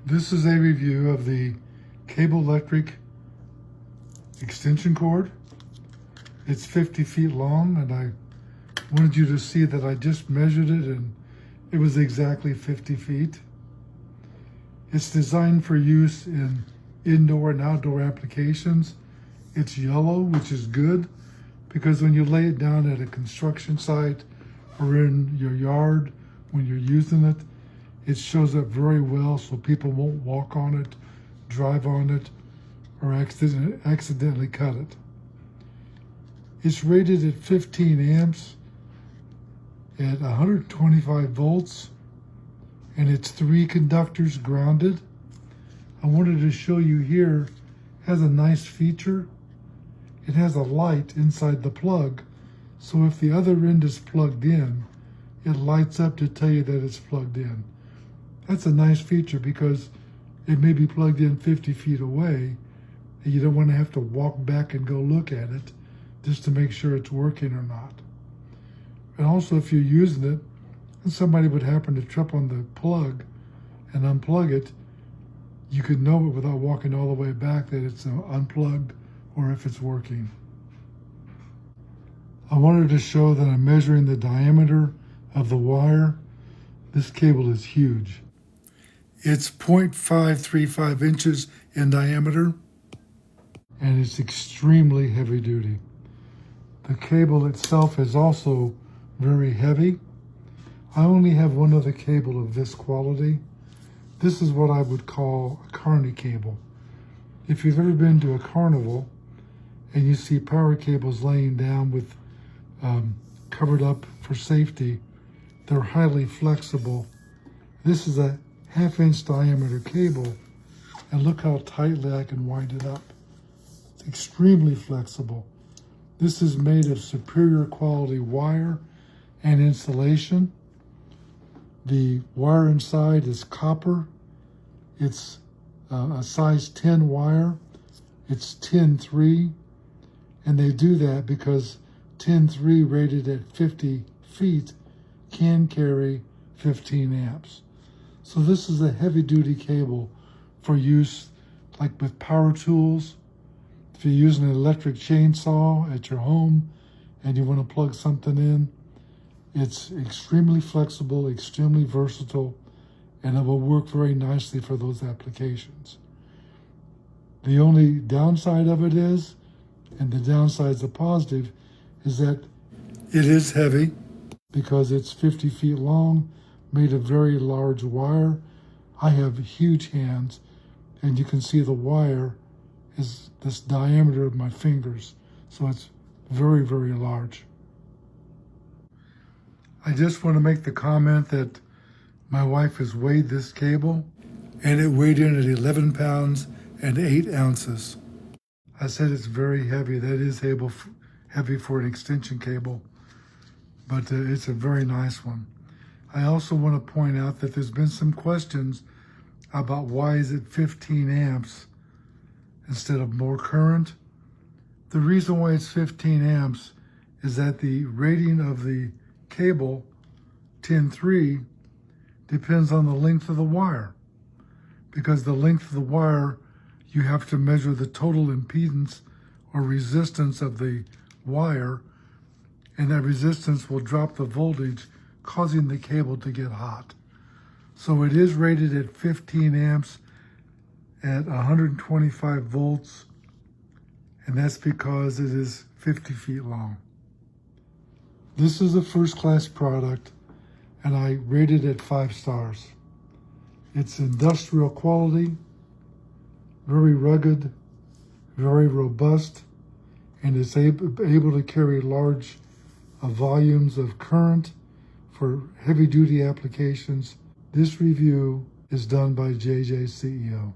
This is a review of the Cablectric extension cord. It's 50 feet long, and I wanted you to see that I just measured it and it was exactly 50 feet. It's designed for use in indoor and outdoor applications. It's yellow, which is good because when you lay it down at a construction site or in your yard when you're using it, it shows up very well so people won't walk on it, drive on it, or accidentally cut it. It's rated at 15 amps at 125 volts, and it's 3 conductors grounded. I wanted to show you here, it has a nice feature. It has a light inside the plug, so if the other end is plugged in, it lights up to tell you that it's plugged in. That's a nice feature because it may be plugged in 50 feet away, and you don't want to have to walk back and go look at it just to make sure it's working or not. And also, if you're using it and somebody would happen to trip on the plug and unplug it, you could know it without walking all the way back that it's unplugged or if it's working. I wanted to show that I'm measuring the diameter of the wire. This cable is huge. It's 0.535 inches in diameter, and it's extremely heavy duty. The cable itself is also very heavy. I only have one other cable of this quality. This is what I would call a carny cable. If you've ever been to a carnival and you see power cables laying down with covered up for safety, they're highly flexible. This is a 1/2 inch diameter cable, and look how tightly I can wind it up. It's extremely flexible. This is made of superior quality wire and insulation. The wire inside is copper. It's a size 10 wire. It's 10-3, and they do that because 10-3 rated at 50 feet can carry 15 amps. So this is a heavy duty cable for use like with power tools. If you're using an electric chainsaw at your home and you want to plug something in, it's extremely flexible, extremely versatile, and it will work very nicely for those applications. The only downside of it is, and the downside's a positive, is that it is heavy because it's 50 feet long, made of very large wire. I have huge hands, and you can see the wire is this diameter of my fingers, so it's very, very large. I just want to make the comment that my wife has weighed this cable, and it weighed in at 11 pounds and 8 ounces. I said it's very heavy. That is heavy for an extension cable, but it's a very nice one. I also want to point out that there's been some questions about why is it 15 amps instead of more current. The reason why it's 15 amps is that the rating of the cable, 10-3, depends on the length of the wire. Because the length of the wire, you have to measure the total impedance or resistance of the wire, and that resistance will drop the voltage, causing the cable to get hot. So it is rated at 15 amps at 125 volts, and that's because it is 50 feet long. This is a first-class product, and I rate it at 5 stars. It's industrial quality, very rugged, very robust, and it's able to carry large volumes of current for heavy-duty applications. This review is done by JJ CEO.